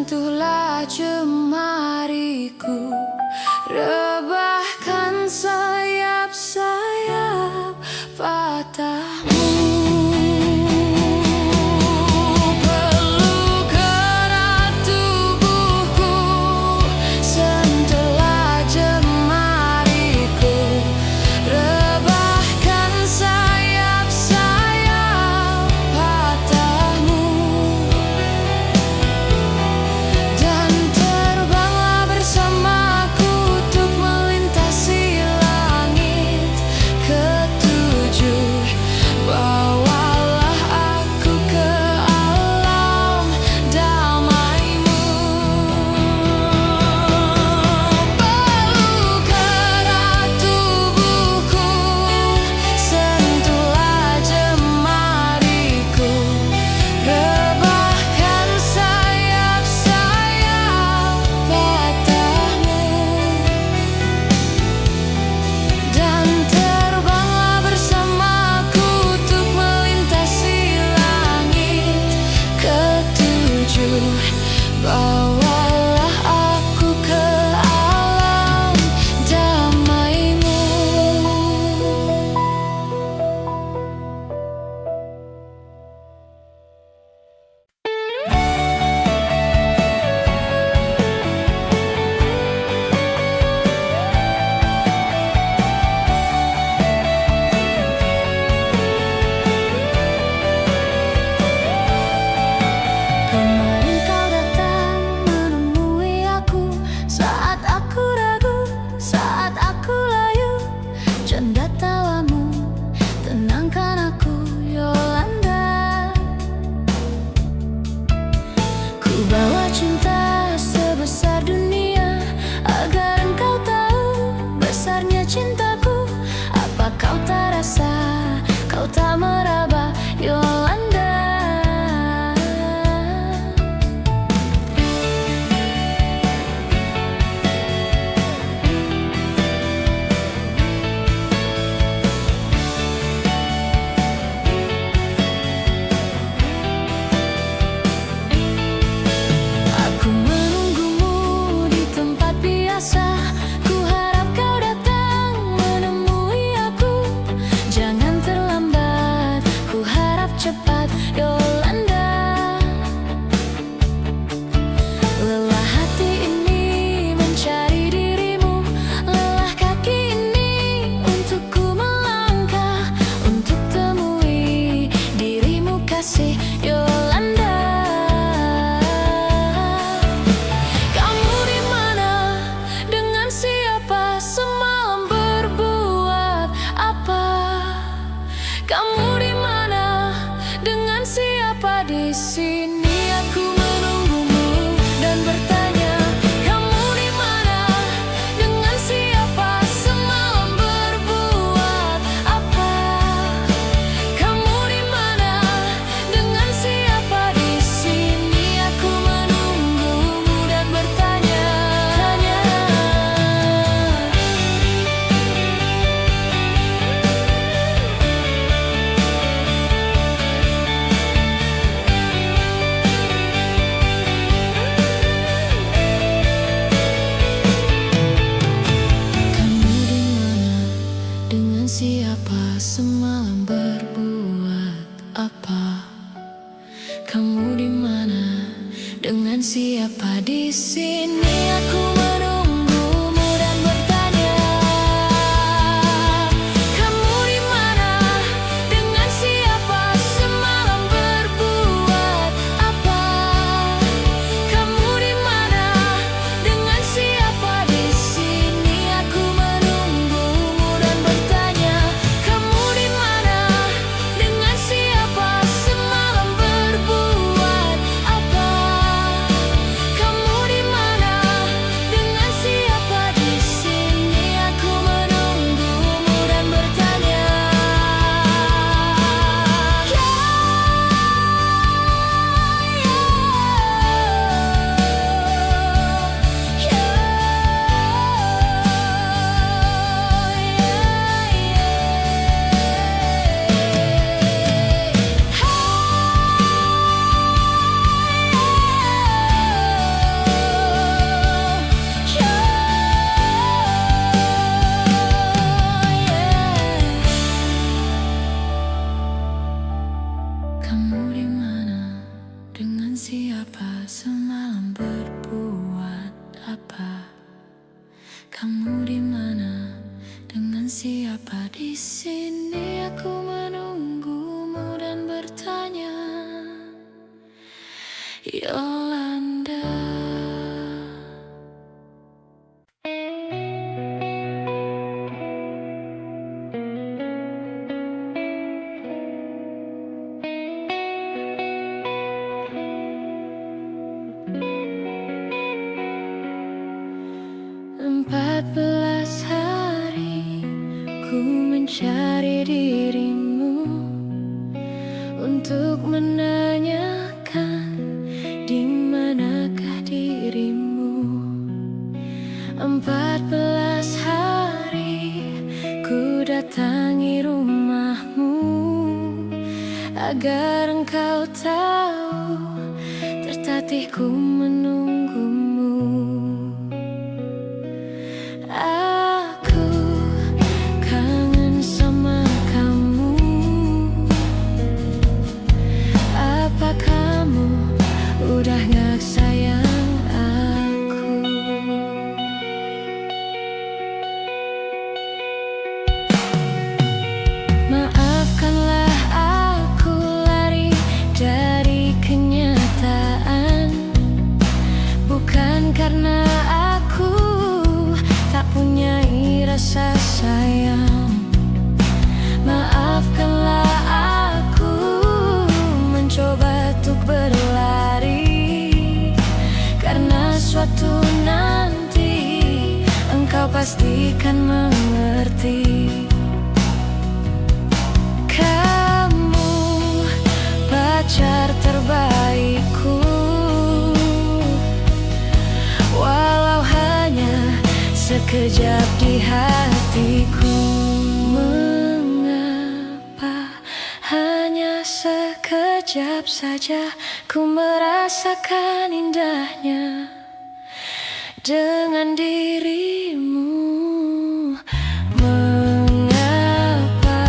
Sentuhlah jemariku, rebahkan sayap-sayap patahmu. Peluk erat tubuhku, sentuhlah jemariku, rebahkan sayap-sayap patahmu. Dan terbanglah bersamaku untuk melintasi langit ketujuh. Bawalah aku ke alam damaimu. Peluk erat tubuhku, sentuhlah jemariku, rebahkan sayap-sayap patahmu. Dan terbanglah bersamaku untuk melintasi langit ketujuh. Bawalah aku ke alam damaimu. Kemarin kau datang menemui aku saat aku ragu, saat aku layu. Canda tawamu tenangkan aku, Yolanda. Ku bawa cinta sebesar dunia agar engkau tahu besarnya cintaku. Apa kau tak rasa, kau tak meraba, Yolanda? Aku menunggumu di tempat biasa. Ku harap kau datang menemui aku. Jangan terlambat, ku harap cepat, Yolanda. Lelah hati ini mencari dirimu, lelah kaki ini untuk ku melangkah, untuk temui dirimu, kasih Yolanda. Kamu di mana? Dengan siapa? Semalam berbuat apa? Kamu di mana? Dengan siapa? Di sini aku menunggumu dan bertanya. Kamu di mana? Dengan siapa? Semalam berbuat apa? Kamu di mana? Dengan siapa? Di sini aku menunggumu dan bertanya. Kamu di mana? Dengan siapa? Semalam berbuat apa? Kamu di mana? Dengan siapa? Di sini aku menunggumu dan bertanya. Kamu di mana? Dengan siapa? Semalam berbuat apa? Kamu di mana? Dengan siapa? Di sini aku menunggumu dan bertanya. Kamu di mana? Dengan siapa? Semalam berbuat apa? Kamu di mana? Dengan semalam berbuat apa? Kamu di mana? Dengan siapa? Di sini aku menunggumu dan bertanya, Yolanda. Empat belas hari ku mencari dirimu untuk menanyakan di manakah dirimu. 14 hari ku datangi rumahmu agar engkau tahu tertatih ku menunggumu. Aku kangen sama kamu. Apa kamu udah gak sayang aku? Maafkanlah aku lari dari kenyataan, bukan karena aku tak punya rasa sayang. Maafkanlah aku mencoba untuk berlari, karena suatu nanti engkau pastikan mengerti. Kamu pacar terbaikku, walau hanya sekejap di hatiku. Mengapa hanya sekejap saja ku merasakan indahnya dengan dirimu? Mengapa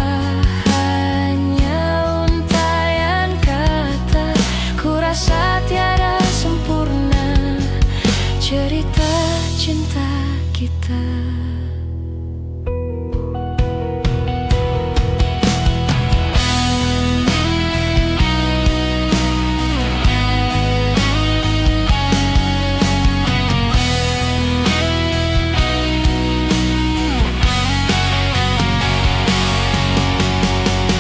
hanya untaian kata? Ku rasa tiada sempurna cerita cinta kita.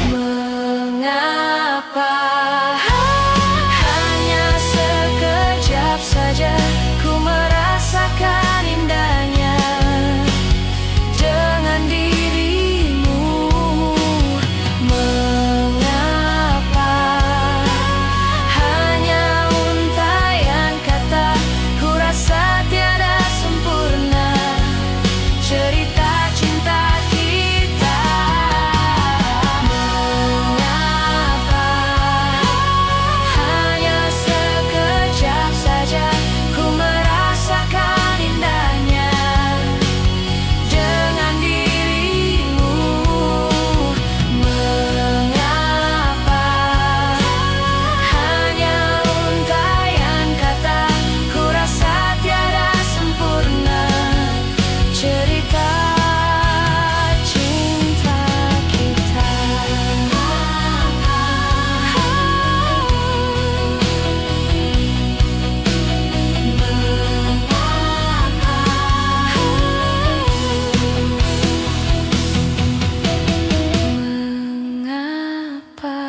Mengapa hanya sekejap saja ku merasakan indahnya dengan dirimu? Mengapa hanya untaian kata? Ku rasa tiada sempurna cerita cinta kita. Mengapa hanya sekejap saja ku merasakan indahnya dengan dirimu? Mengapa hanya untaian kata? Ku rasa tiada sempurna cerita cinta kita. Mengapa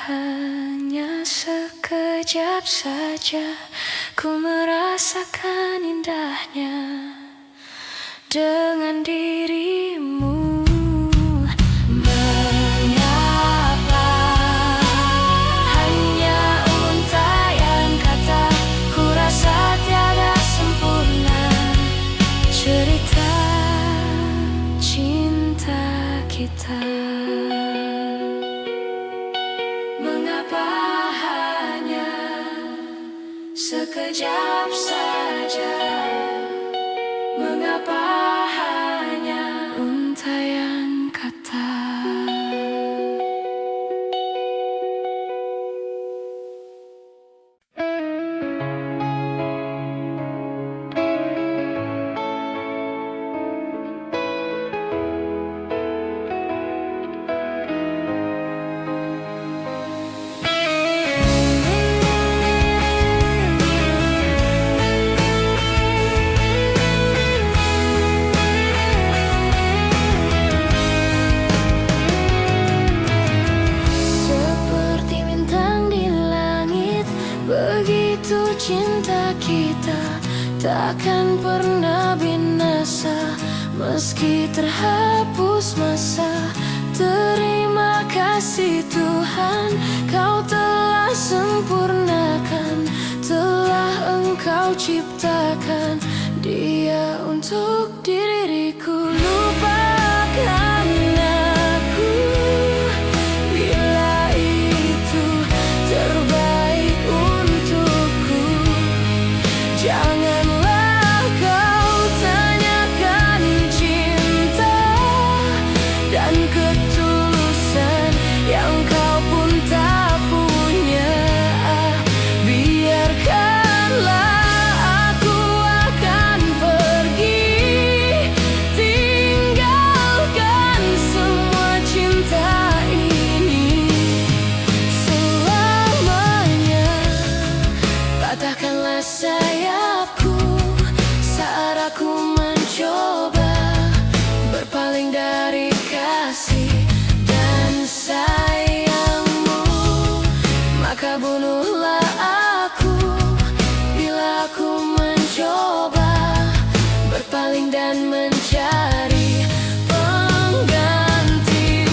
hanya sekejap saja ku merasakan indahnya dengan dirimu? Mengapa hanya untaian kata? Ku rasa tiada sempurna cerita cinta kita. Mengapa hanya sekejap saja? Mengapa hanya untaian kata? cinta kita takkan pernah binasa, meski terhapus masa. Terima kasih Tuhan, Kau telah sempurnakan, telah Engkau ciptakan Dia untuk diriku. Lupakan aku bila itu terbaik untukku. Janganlah kau tanyakan cinta dan ketulusan yang kau pun tak punya. Biarkanlah aku akan pergi, tinggalkan semua cinta ini selamanya. Patahkanlah sayapku saat aku mencoba berpaling dari kasih dan sayangmu. Maka bunuhlah aku bila aku mencoba berpaling dan mencari penggantimu.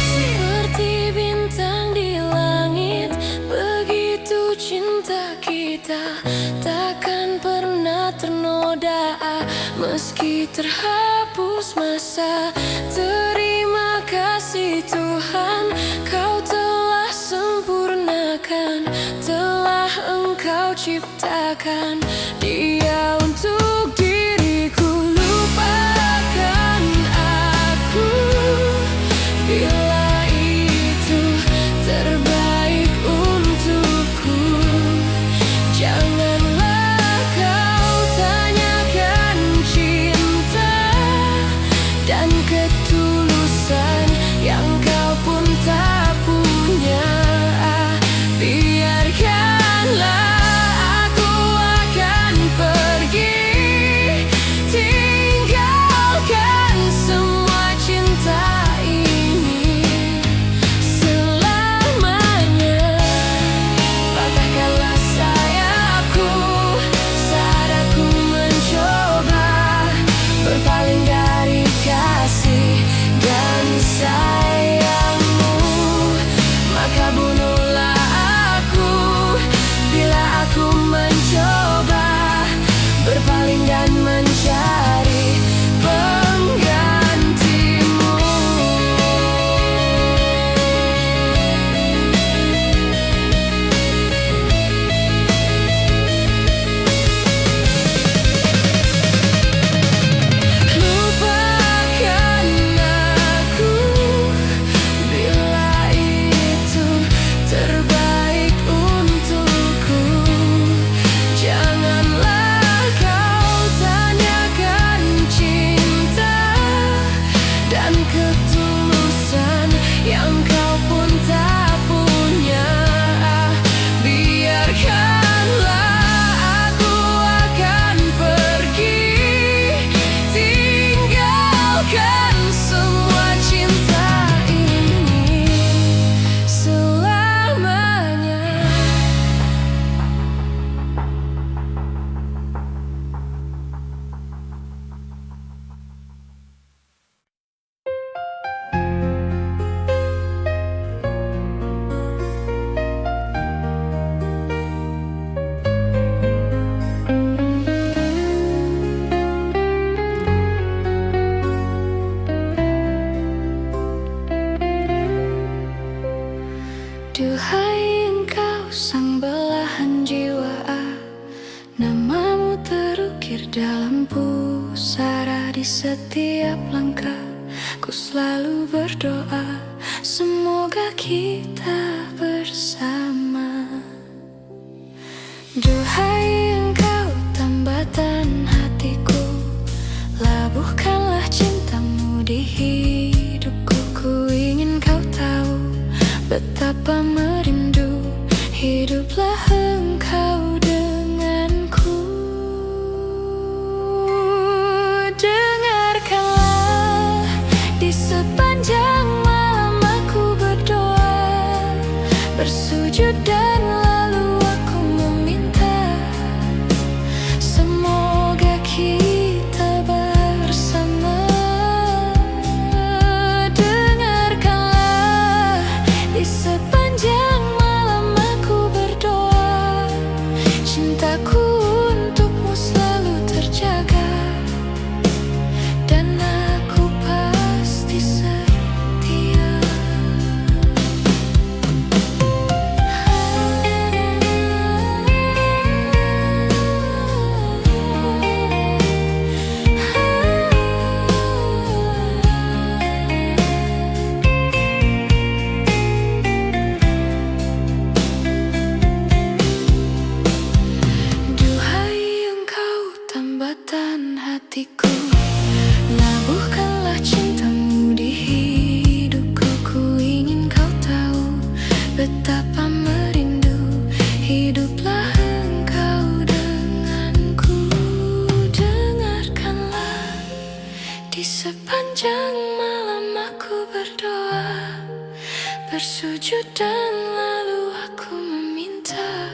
Seperti bintang di langit, begitu cinta kita takkan pernah ternoda, meski terhapus masa. Terima kasih Tuhan, Kau telah sempurnakan, telah Engkau ciptakan Dia untuk diriku. Lupakan aku bila itu terbaik untukku. Janganlah kau tanyakan cinta dan ketulusan yang kau pun tak punya. Biarkanlah aku akan pergi, tinggalkan semua cinta ini selamanya. Patahkanlah sayapku saat aku mencoba berpaling dari kasih dan sayangmu. Maka bunuhlah aku bila aku mencoba berpaling dan mencari penggantimu. Lupakan aku bila itu terbaik untukku. Janganlah kau tanyakan cinta dan ketulusan yang kau pun tak punya. Biarkanlah aku akan pergi, tinggalkan semua cinta ini selamanya. Duhai Engkau sang belahan jiwa, namamu terukir dalam pusara. Di setiap langkah ku selalu berdoa, semoga kita bersama. Duhai Engkau tambatan hatiku, labuhkanlah di hidupku. Ku ingin kau tahu betapa merindu hiduplah engkau denganku. Dengarkanlah, di sepanjang malam aku berdoa, bersujud dan lalu aku meminta, semoga kita bersama. Dengarkanlah, di sepanjang malam aku berdoa, cintaku untukmu selalu terjaga, dan aku pasti setia. Duhai engkau tambatan hatiku, labuhkanlah cintamu di hidupku. Ku ingin kau tahu betapa merindu hiduplah engkau denganku. Dengarkanlah, di sepanjang malam aku berdoa, bersujud dan lalu aku meminta,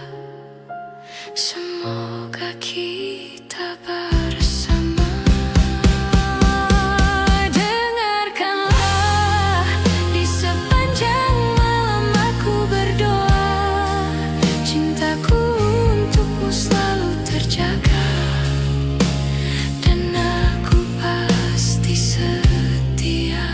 semoga kita bersama. Dengarkanlah, di sepanjang malam aku berdoa, cintaku untukmu selalu terjaga, dan aku pasti setia.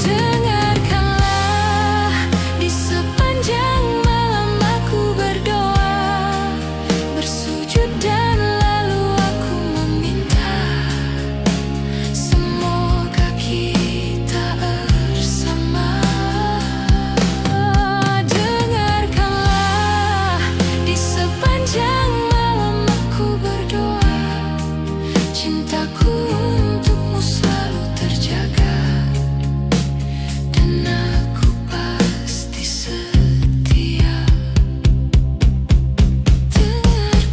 Dengarkanlah, di sepanjang malam aku berdoa, bersujud dan lalu aku meminta, semoga kita bersama. Dengarkanlah, di sepanjang malam aku berdoa, cintaku untukmu selalu terjaga, dan aku pasti setia. Dengarkanlah.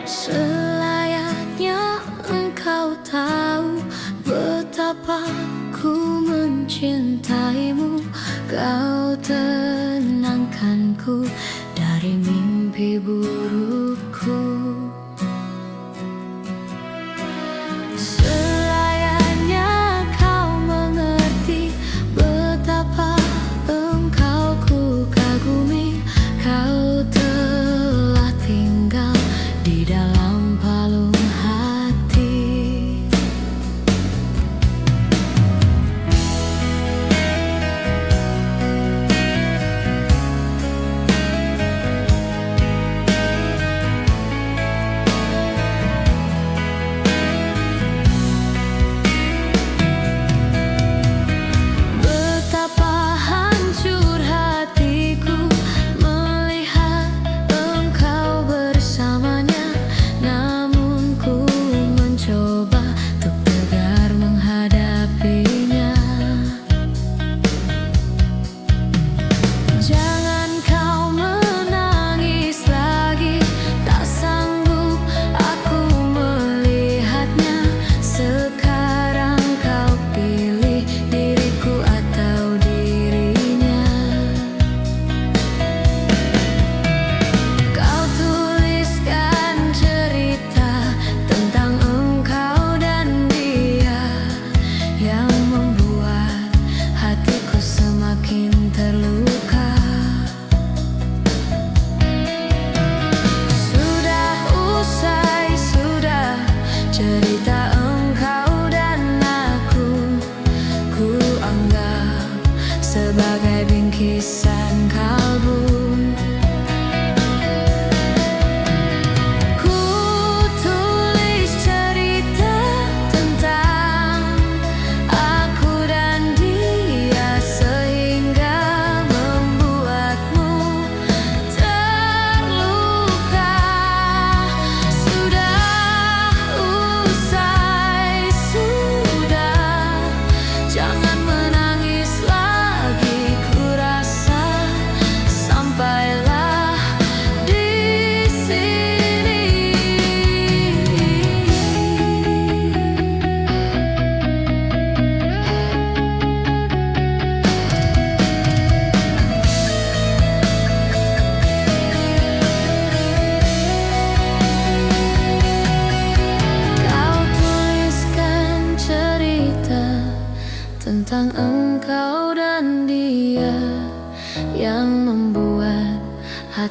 Selayaknya engkau tahu betapa ku mencintaimu. Kau tenangkanku dari mimpi burukku. Selayaknya kau mengerti betapa engkau ku kagumi. Kau telah tinggal di dalam palung hati.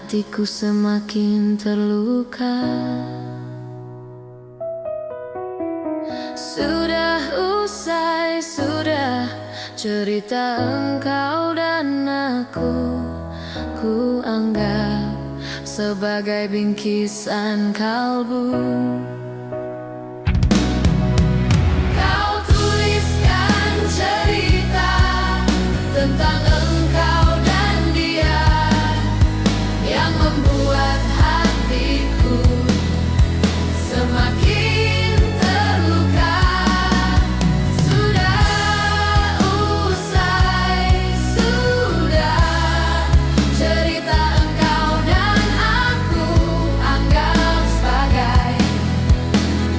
hatiku semakin terluka. Sudah usai, sudah cerita engkau dan aku. Ku anggap sebagai bingkisan kalbu. Kau tuliskan cerita tentang engkau dan dia yang membuat hatiku semakin terluka. Sudah usai, sudah cerita engkau dan aku, anggap sebagai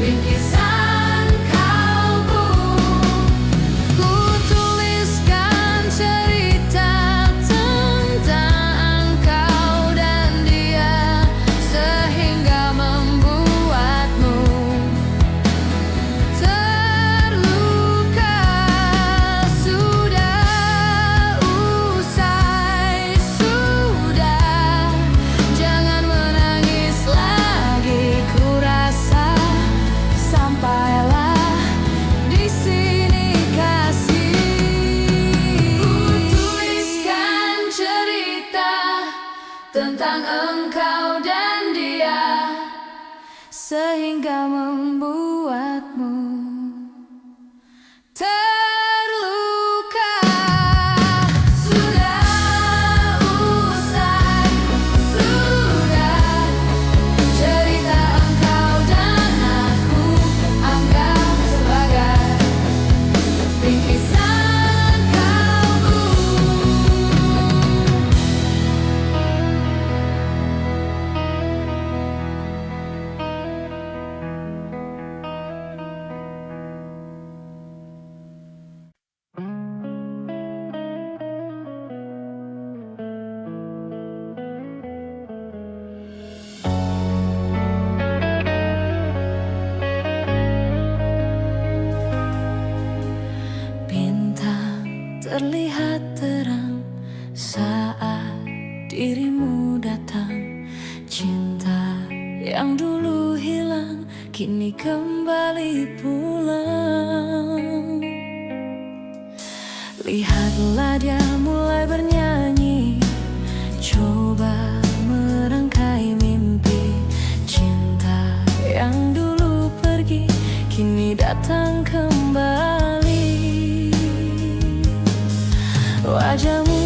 bingkisan kalbu. Ku tuliskan cerita tentang engkau dan dia sehingga membuatmu terluka. Sudah usai, sudah, jangan menangis lagi. Ku rasa sampailah di sini kasih. Ku tuliskan cerita tentang engkau dan dia sehingga membuatmu terluka. Sudah usai, sudah cerita engkau dan aku, anggap sebagai bingkisan kalbu. Bintang terlihat terang saat dirimu datang. Cinta yang dulu hilang kini kembali pulang. Lihatlah dia mulai bernyanyi, coba merangkai mimpi. Cinta yang dulu pergi kini datang kembali. Wajahmu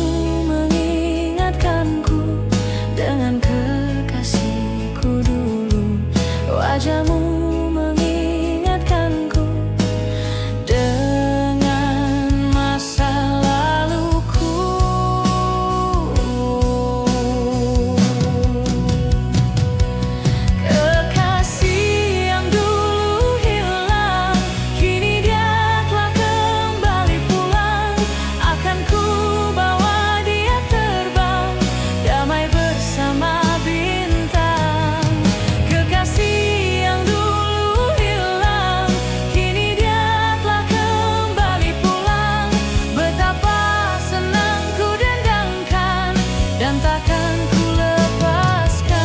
mengingatkanku dengan kekasihku dulu. Wajahmu mengingatkanku dengan masa laluku. Kekasih yang dulu hilang kini dia telah kembali pulang. Akan ku bawa dia terbang damai bersama bintang. Kekasih yang dulu hilang kini dia telah kembali pulang. Betapa senang ku dendangkan dan takkan ku lepaskan.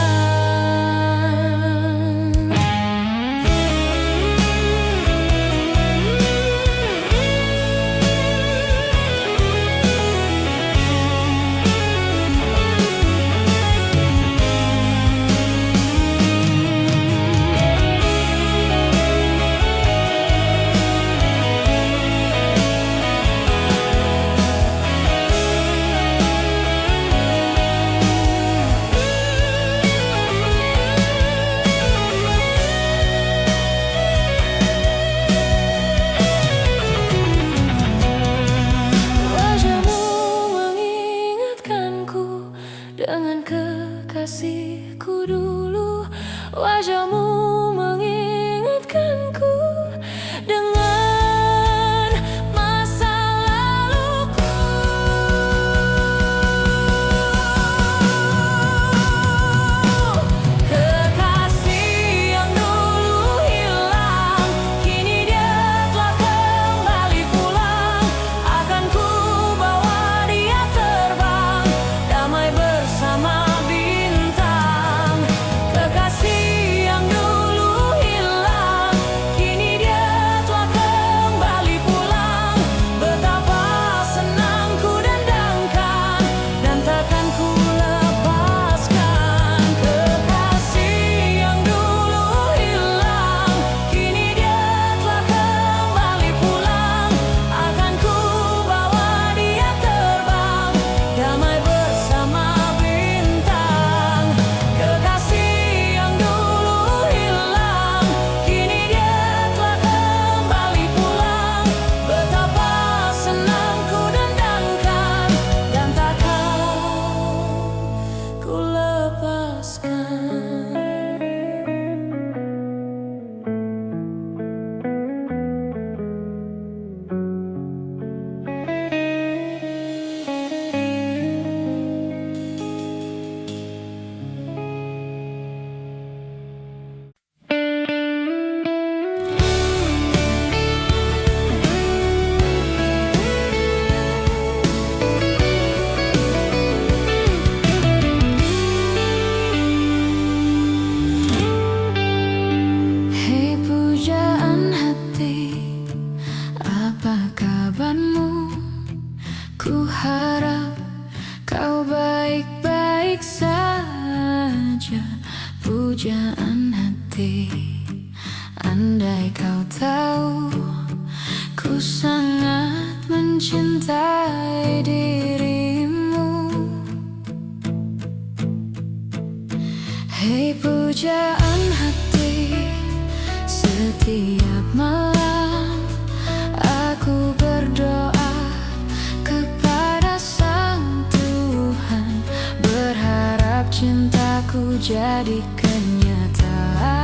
Wajahmu mengingatkanku dengan kekasihku dulu. Wajahmu mengingatkanku dengan masa laluku. Kekasih yang dulu hilang kini dia telah kembali pulang. Akan ku bawa dia terbang damai bersama bintang. Hei pujaan hati, apa kabarmu? Ku harap kau baik-baik saja. Pujaan hati, andai kau tahu ku sangat mencintai dirimu. Hei pujaan hati, setiap malam aku berdoa kepada Sang Tuhan, berharap cintaku jadi kenyataan,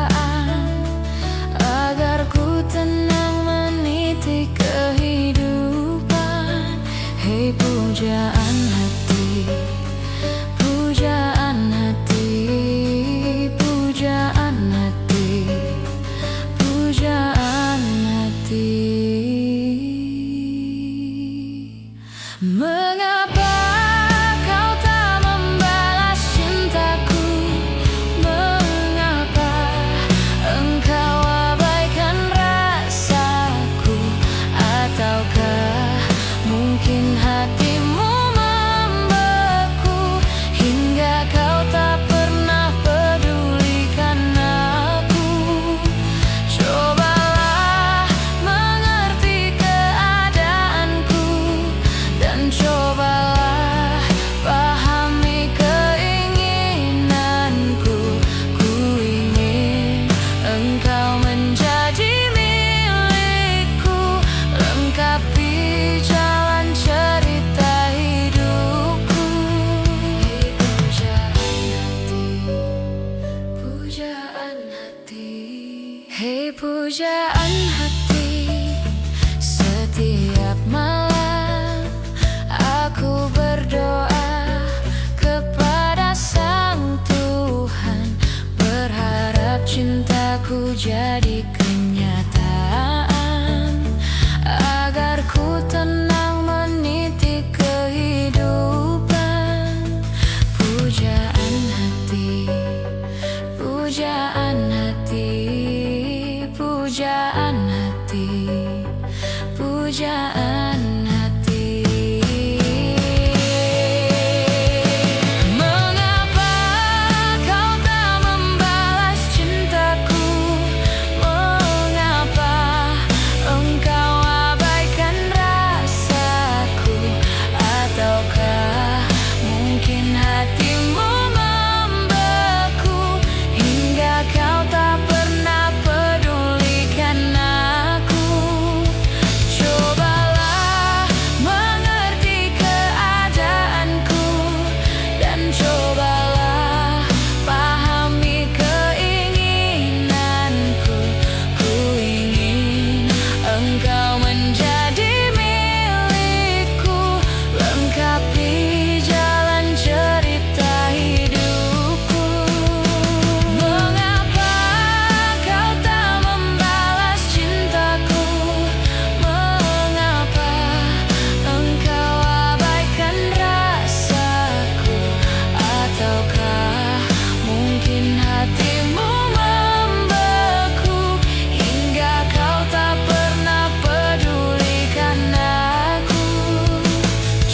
agar ku tenang meniti kehidupan. Hei pujaan hati, pujaan hati, pujaan hati, pujaan hati. Mengapa kau tak membalas cintaku? Mengapa engkau abaikan rasaku? Ataukah mungkin hatimu membeku hingga kau tak pernah pedulikan aku? Cobalah mengerti keadaanku dan cobalah pahami keinginanku. Ku ingin engkau menjadi milikku, lengkapi jalan cerita hidupku. Hei pujaan hati, pujaan hati, hei pujaan hati, setiap malam aku berdoa kepada Sang Tuhan, berharap cintaku jadi kenyataan, agar ku tenang meniti kehidupan. Pujaan hati, pujaan hati, pujaan hati, pujaan hati. Mengapa kau tak membalas cintaku? Mengapa engkau abaikan rasaku? Ataukah mungkin hatimu membeku hingga kau tak pernah pedulikan aku? Cobalah mengerti keadaanku dan cobalah pahami keinginanku. Ku ingin engkau menjadi milikku, lengkapi jalan cerita hidupku. Mengapa kau tak membalas cintaku? Mengapa engkau abaikan rasaku? Ataukah mungkin hatimu membeku hingga kau tak pernah pedulikan aku?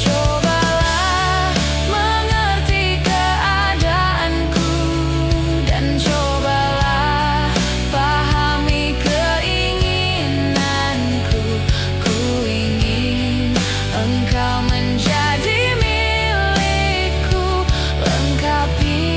Cobalah mengerti keadaanku dan cobalah pahami keinginanku. Ku ingin engkau menjadi milikku, lengkapi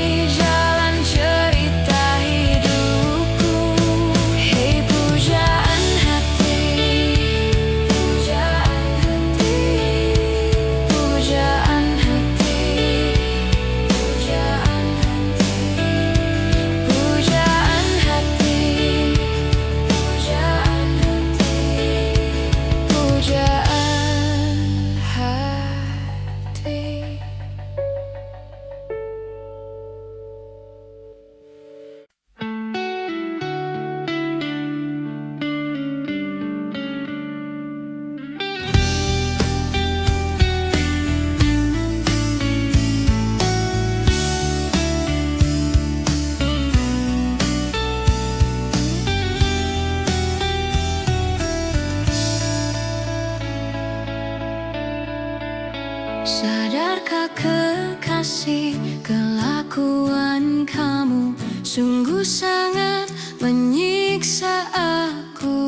Kelakuan kamu sungguh sangat menyiksa aku,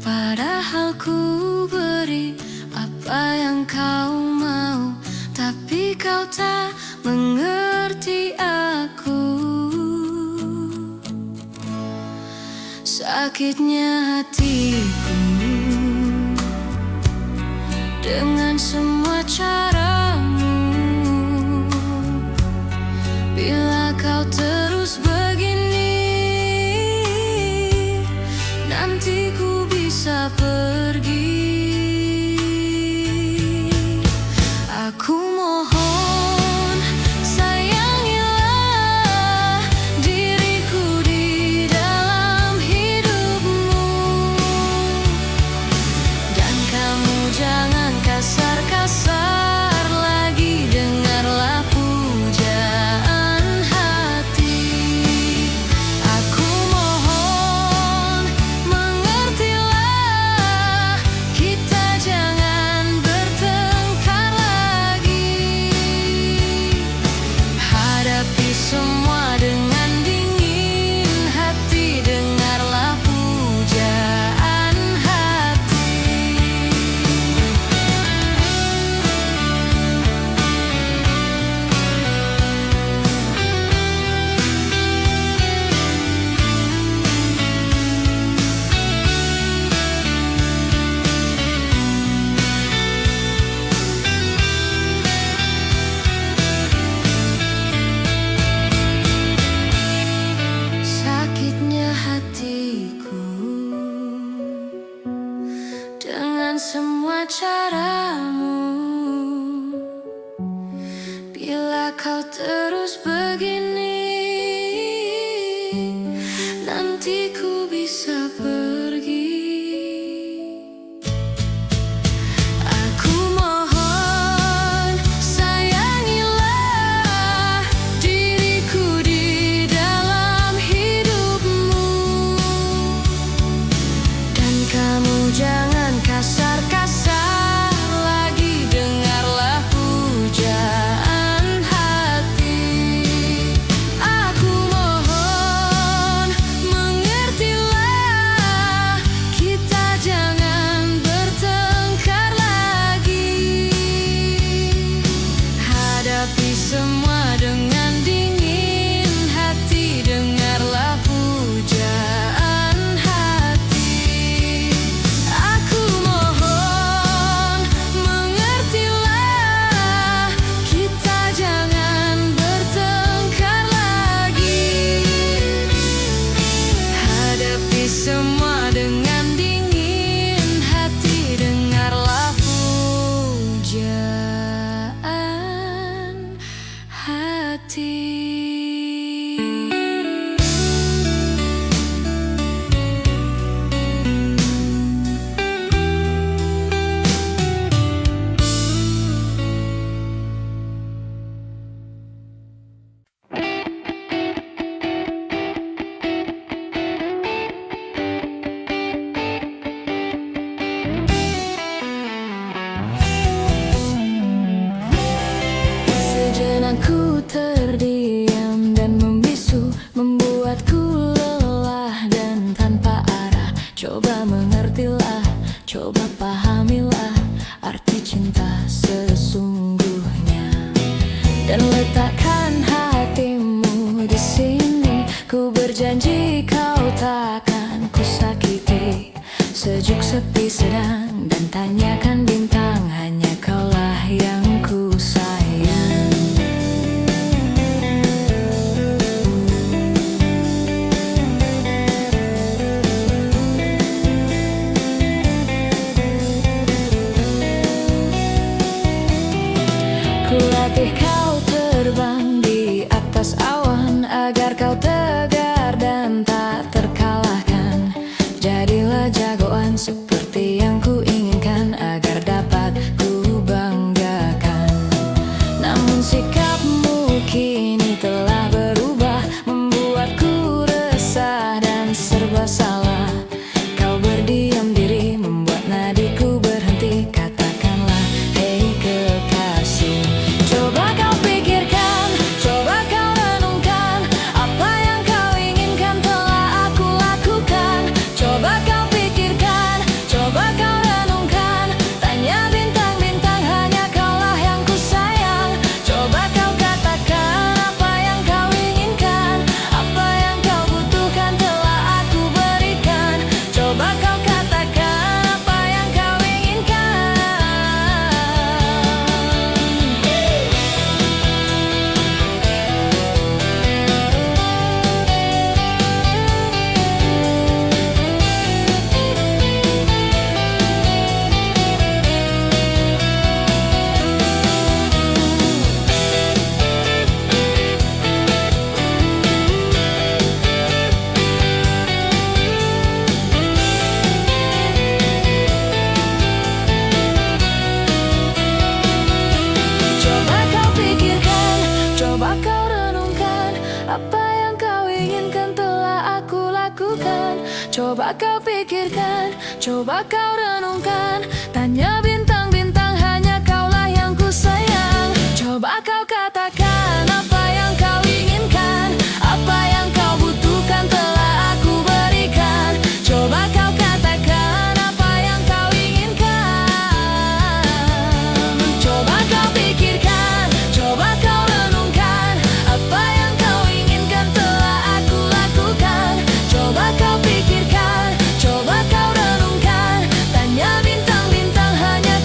padahal ku beri apa yang kau mau, tapi kau tak mengerti aku. Sakitnya hatiku dengan semua caramu. Bila kau terus begini, nanti ku bisa pergi. Aku mohon, sayangilah diriku di dalam hidupmu, dan kamu jangan kasar-kasar lagi, dengarlah pujaan hati. Aku mohon, mengertilah, kita jangan bertengkar lagi. Hadapi semua dengan dingin hati, dengarlah pujaan hati. Sakitnya hatiku dengan semua caramu. Bila kau terus begini, nanti ku bisa pergi. Aku mohon, sayangilah diriku di dalam hidupmu, dan kamu jangan kasar-kasar lagi, dengarlah pujaan hati. Aku mohon, mengertilah, kita jangan bertengkar lagi. Hadapi semua dengan dingin hati, dengarlah pujaan hati. Aku mohon, mengertilah, kita jangan bertengkar lagi. Hadapi semua dengan dingin hati, dengarlah pujaan hati. Sejenak ku terdiam dan membisu, membuatku lelah dan tanpa arah. Coba mengertilah, coba pahamilah arti cinta sesungguhnya, dan letakkan hatimu di sini. Ku berjanji kau takkan ku sakiti. Sejuk, sepi, sedang, dan tanyakan bintang, hanya kaulah yang ku sayang. Ku latih kau terbang di atas awan, agar kau tegar dan tak terkalahkan. Jadilah jagoan seperti yang ku inginkan, agar dapat ku banggakan. Namun sikapmu kini telah berubah, membuatku resah dan serba salah. Kau berdiam diri, membuat nadiku berhenti. Katakanlah, hei kekasih, coba kau pikirkan. Coba kau renungkan, apa yang kau inginkan telah aku lakukan. Coba kau pikirkan, coba kau renungkan. Tanya bintang-bintang, hanya kaulah yang ku sayang. Coba kau katakan apa yang kau inginkan, apa yang kau butuhkan telah aku berikan. Coba kau katakan apa yang kau inginkan. Coba kau pikirkan, coba kau renungkan. Apa yang kau inginkan telah aku lakukan. Coba kau pikirkan, coba kau renungkan. Tanya bintang-bintang, hanya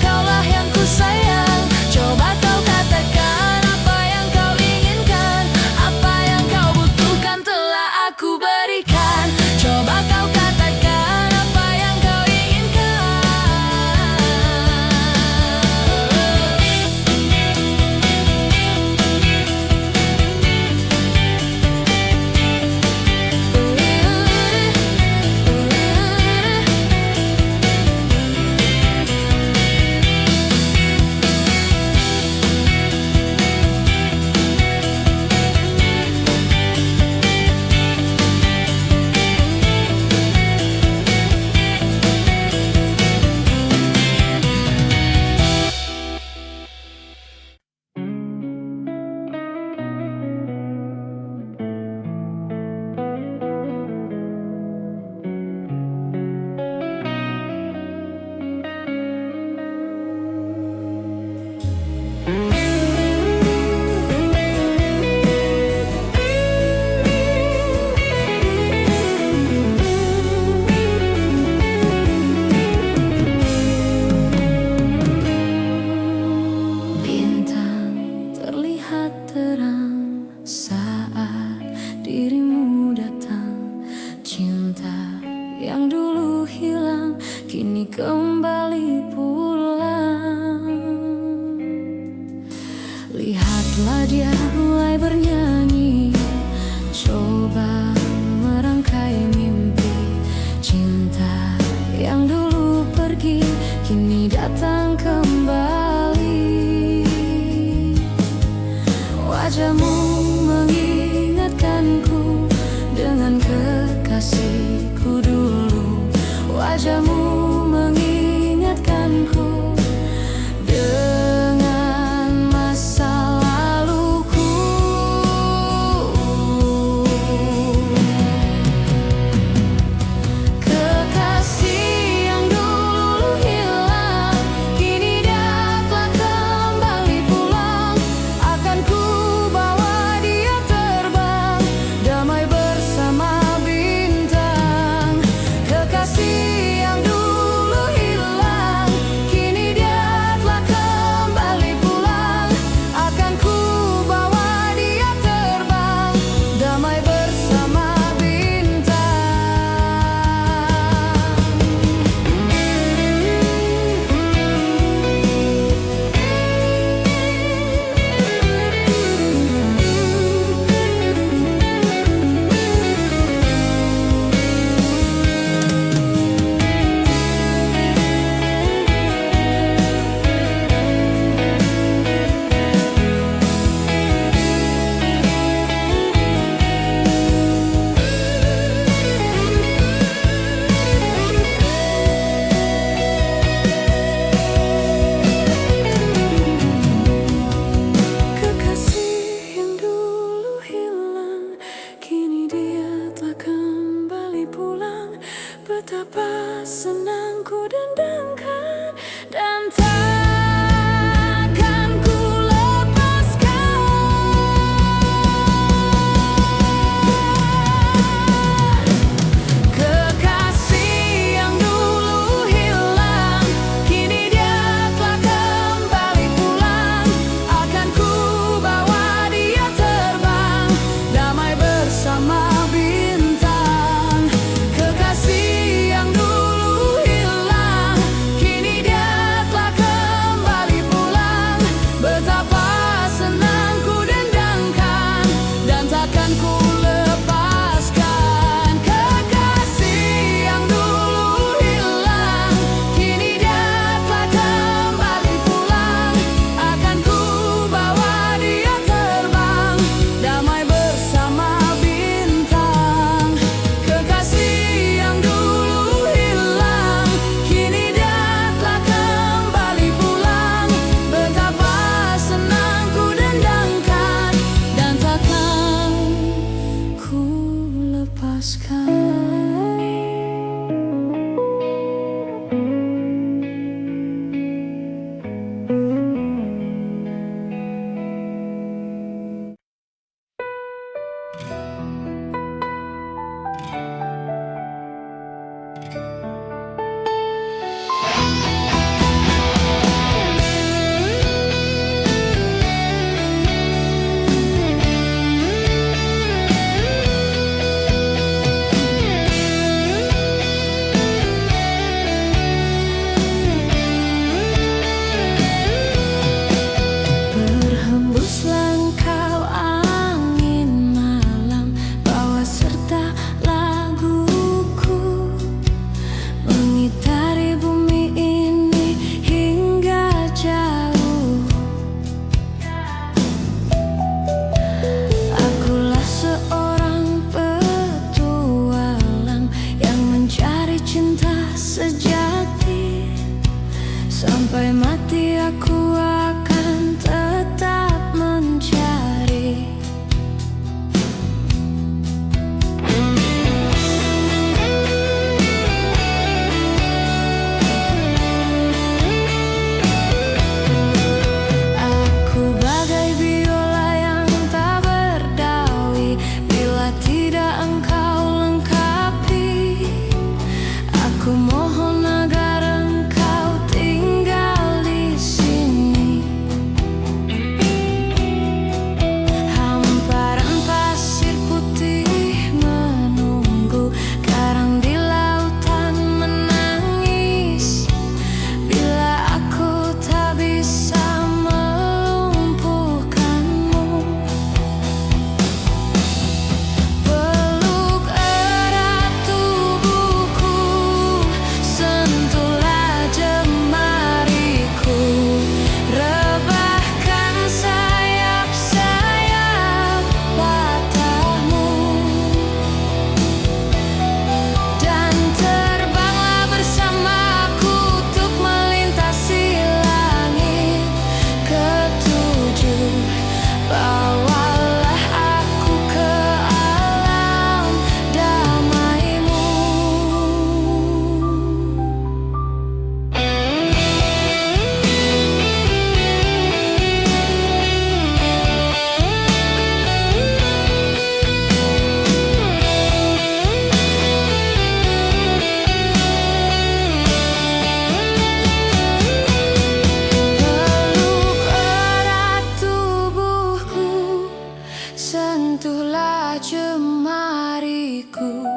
Sentuhlah jemariku,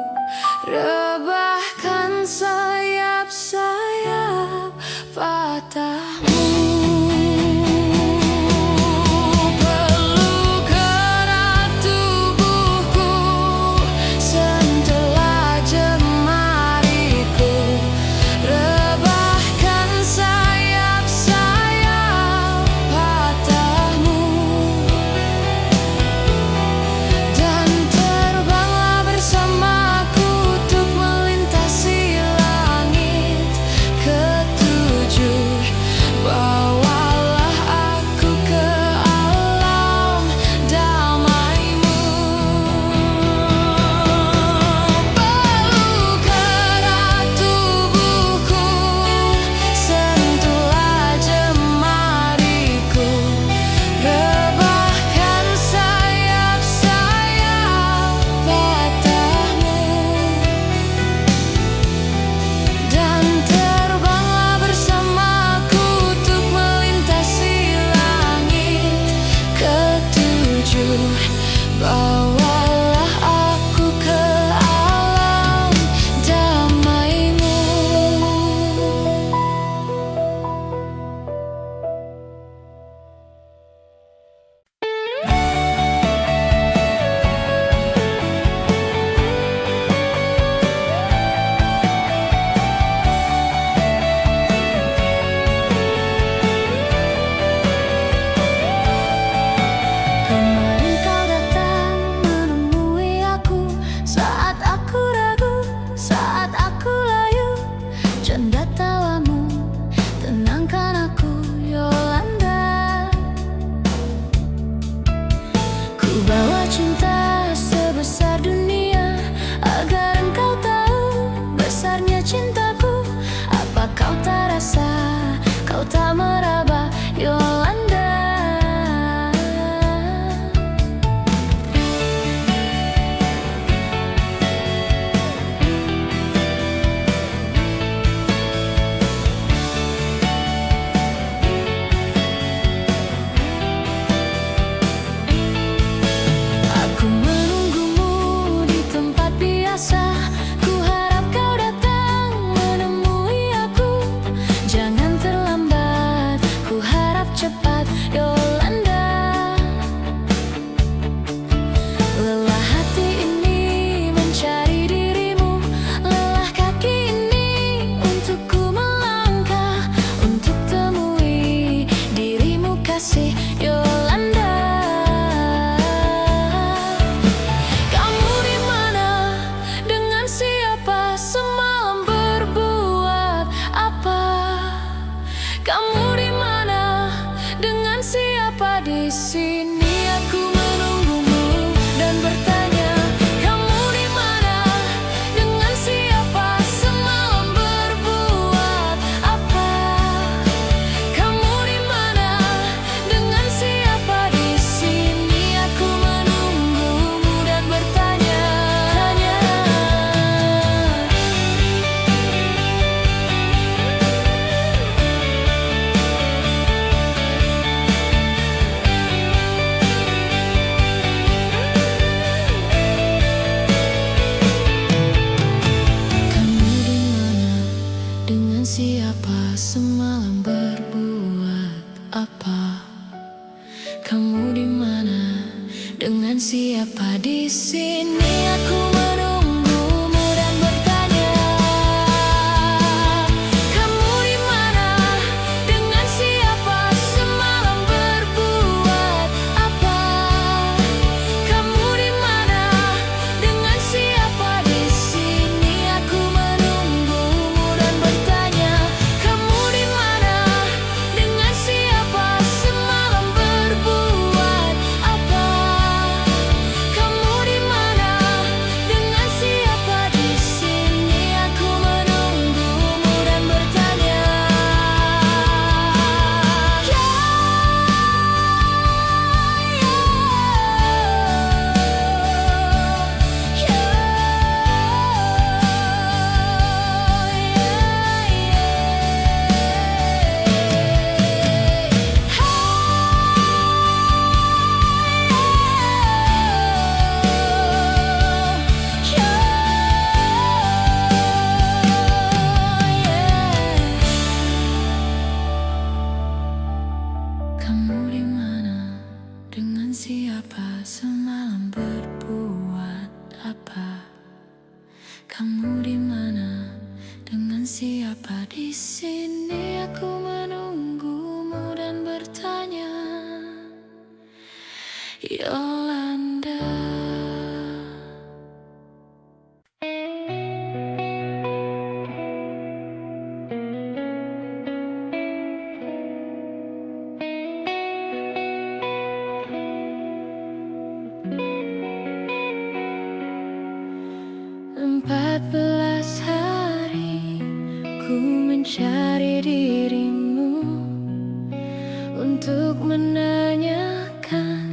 rebahkan sayap-sayap patahmu. Bawalah aku ke alam damai-Mu. Kemarin kau datang menemui aku saat aku ragu, saat aku layu. Canda tawamu tenangkan aku, Yolanda. Ku bawa cinta sebesar dunia agar engkau tahu besarnya cintaku. Apa kau tak rasa, kau tak meraba, Yolanda? Aku menunggumu di tempat biasa. Ku harap kau datang menemui aku. Jangan terlambat, ku harap cepat, Yolanda. Lelah hati ini mencari dirimu, lelah kaki ini untuk ku melangkah, untuk temui dirimu, kasih Yolanda. Kamu di mana? Dengan siapa? Semalam berbuat apa? Kamu di mana? Dengan siapa? Di sini aku menunggumu dan bertanya. Kamu di mana? Dengan siapa? Semalam berbuat apa? Kamu di mana? Dengan siapa? Di sini aku menunggumu dan bertanya. Kamu di mana? Dengan siapa? Semalam berbuat apa? Kamu di mana? Dengan siapa? Di sini aku menunggumu dan bertanya. Kamu di mana? Dengan siapa? Semalam berbuat apa? Kamu di mana? Dengan siapa? Di sini aku menunggumu dan bertanya. Kamu di mana? Dengan siapa? Semalam berbuat apa? Kamu di mana? Yolanda. Empat belas hari ku mencari dirimu untuk menanyakan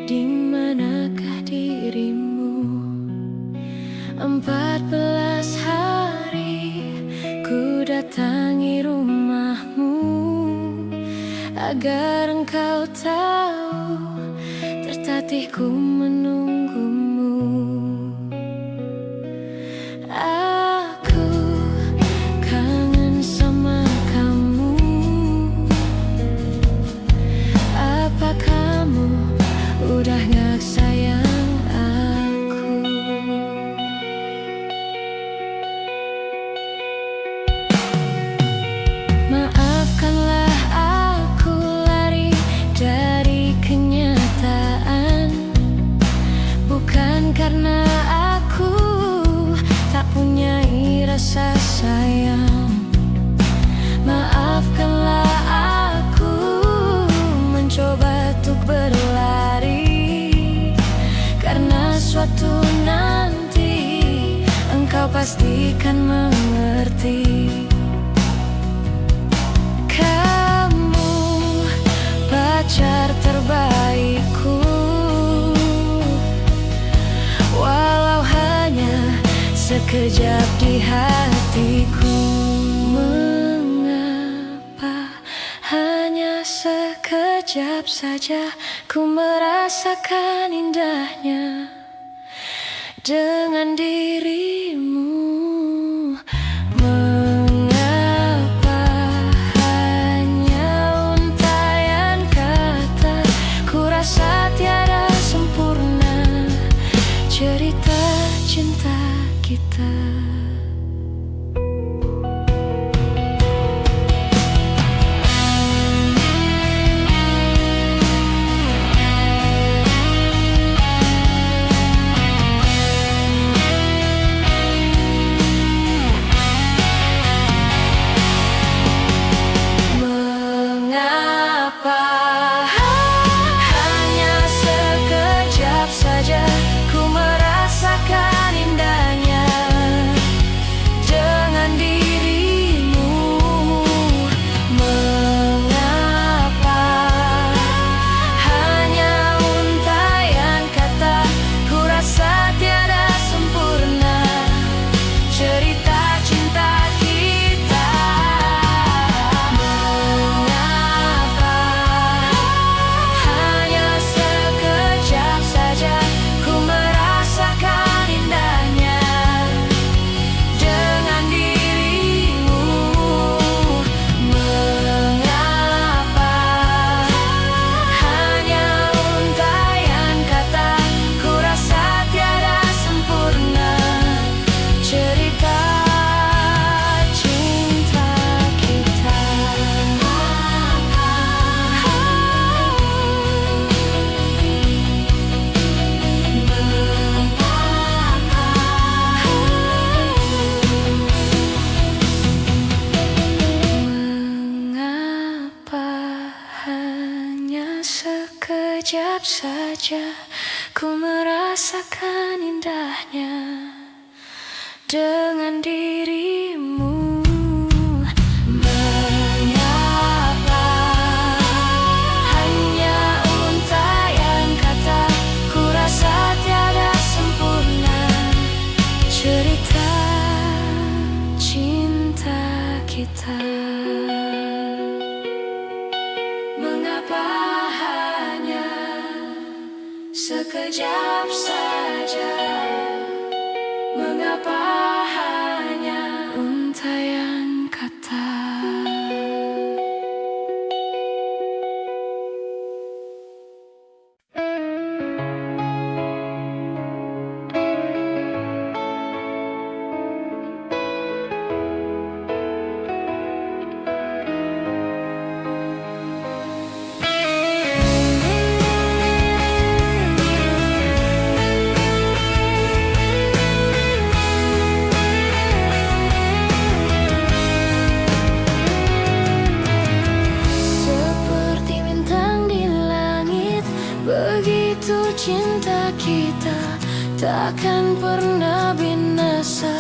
di manakah dirimu. 14 hari ku datangi rumahmu agar engkau tahu tertatih ku menunggumu. Aku kangen sama kamu. Apa kamu udah gak sayang aku? Maafkanlah aku lari dari kenyataan, bukan karena aku tak punya rasa sayang. Maafkanlah aku mencoba untuk berlari, karena suatu nanti engkau pastikan mengerti. Kamu pacar terbaikku, walau hanya sekejap di hatiku. Mengapa hanya sekejap saja ku merasakan indahnya dengan dirimu? Mengapa hanya untaian kata? Ku rasa tiada sempurna cerita cinta kita. Mengapa hanya sekejap saja ku merasakan indahnya dengan dirimu? Mengapa hanya untaian kata? Ku rasa tiada sempurna cerita cinta kita. Mengapa hanya sekejap saja ku merasakan indahnya dengan dirimu? Mengapa hanya untaian kata? Ku rasa tiada sempurna cerita cinta kita. Mengapa hanya sekejap saja ku merasakan indahnya dengan dirimu? Mengapa hanya untaian kata? Ku rasa tiada sempurna cerita cinta kita. Mengapa hanya sekejap saja? Mengapa hanya untaian kata? cinta kita takkan pernah binasa,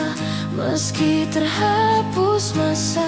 meski terhapus masa.